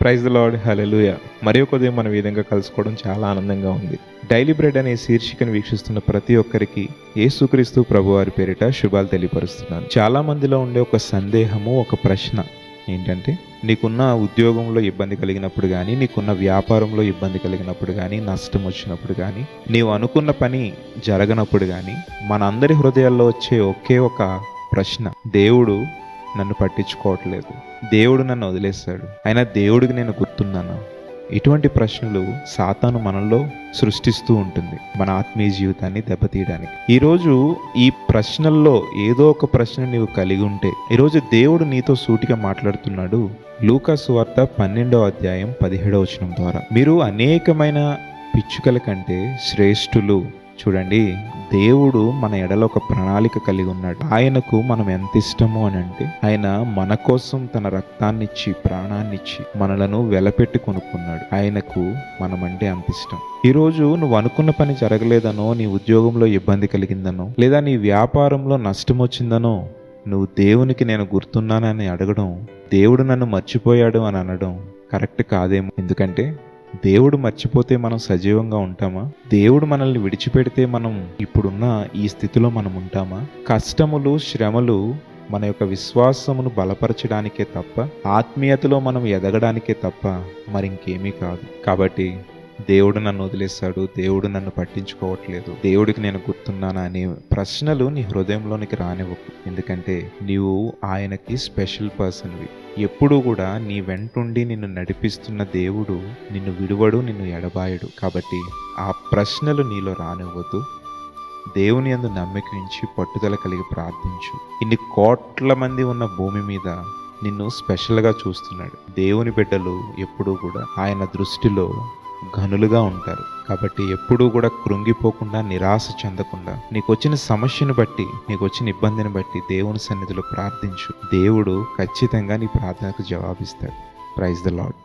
Praise the lord, హల్లెలూయా. మరి ఒక ఉదయం మనం ఈ విధంగా కలుసుకోవడం చాలా ఆనందంగా ఉంది. డైలీ బ్రెడ్ అనే శీర్షికను వీక్షిస్తున్న ప్రతి ఒక్కరికి యేసుక్రీస్తు ప్రభువారి పేరిట శుభాలు తెలియపరుస్తున్నాను. చాలా మందిలో ఉండే ఒక సందేహము, ఒక ప్రశ్న ఏంటంటే, నీకున్న ఉద్యోగంలో ఇబ్బంది కలిగినప్పుడు కానీ, నీకున్న వ్యాపారంలో ఇబ్బంది కలిగినప్పుడు కానీ, నష్టం వచ్చినప్పుడు కానీ, నీవు అనుకున్న పని జరగనప్పుడు కానీ, మనందరి హృదయాల్లో వచ్చే ఒకే ఒక ప్రశ్న, దేవుడు నన్ను పట్టించుకోవట్లేదు, దేవుడు నన్ను వదిలేశాడు, అయినా దేవుడికి నేను గుర్తున్నాను. ఇటువంటి ప్రశ్నలు సాతాను మనలో సృష్టిస్తూ ఉంటుంది, మన ఆత్మీయ జీవితాన్ని దెబ్బతీయడానికి. ఈరోజు ఈ ప్రశ్నల్లో ఏదో ఒక ప్రశ్న నీవు కలిగి ఉంటే, ఈరోజు దేవుడు నీతో సూటిగా మాట్లాడుతున్నాడు. లూకా సువార్త 12వ అధ్యాయం 17వ వచనం ద్వారా, మీరు అనేకమైన పిచ్చుకల కంటే శ్రేష్ఠులు. చూడండి, దేవుడు మన ఎడల ఒక ప్రణాళిక కలిగి ఉన్నాడు. ఆయనకు మనం ఎంత ఇష్టము అని అంటే, ఆయన మన కోసం తన రక్తాన్నిచ్చి, ప్రాణాన్నిచ్చి మనలను వెలపెట్టి కొనుక్కున్నాడు. ఆయనకు మనమంటే అంత ఇష్టం. ఈరోజు నువ్వు అనుకున్న పని జరగలేదనో, నీ ఉద్యోగంలో ఇబ్బంది కలిగిందనో, లేదా నీ వ్యాపారంలో నష్టం వచ్చిందనో, నువ్వు దేవునికి నేను గుర్తున్నానని అడగడం, దేవుడు నన్ను మర్చిపోయాడు అని అనడం కరెక్ట్ కాదేమో. ఎందుకంటే దేవుడు మర్చిపోతే మనం సజీవంగా ఉంటామా? దేవుడు మనల్ని విడిచిపెడితే మనం ఇప్పుడున్న ఈ స్థితిలో మనం ఉంటామా? కష్టములు, శ్రమలు మన యొక్క విశ్వాసమును బలపరచడానికే తప్ప, ఆత్మీయతలో మనం ఎదగడానికే తప్ప మరింకేమీ కాదు. కాబట్టి దేవుడు నన్ను వదిలేశాడు, దేవుడు నన్ను పట్టించుకోవట్లేదు, దేవుడికి నేను గుర్తున్నానా అనే ప్రశ్నలు నీ హృదయంలోనికి రానివ్వకు. ఎందుకంటే నీవు ఆయనకి స్పెషల్ పర్సన్వి. ఎప్పుడూ కూడా నీ వెంటుండి నిన్ను నడిపిస్తున్న దేవుడు నిన్ను విడువడు, నిన్ను ఎడబాయడు. కాబట్టి ఆ ప్రశ్నలు నీలో రానివ్వద్దు. దేవుని యందు నమ్మిక ఉంచి పట్టుదల కలిగి ప్రార్థించు. ఇన్ని కోట్ల మంది ఉన్న భూమి మీద నిన్ను స్పెషల్గా చూస్తున్నాడు. దేవుని బిడ్డలు ఎప్పుడూ కూడా ఆయన దృష్టిలో ఘనులుగా ఉంటారు. కాబట్టి ఎప్పుడూ కూడా కృంగిపోకుండా, నిరాశ చెందకుండా, నీకు వచ్చిన సమస్యను బట్టి, నీకు వచ్చిన ఇబ్బందిని బట్టి దేవుని సన్నిధిలో ప్రార్థించు. దేవుడు ఖచ్చితంగా నీ ప్రార్థనకు జవాబిస్తాడు. Praise the lord.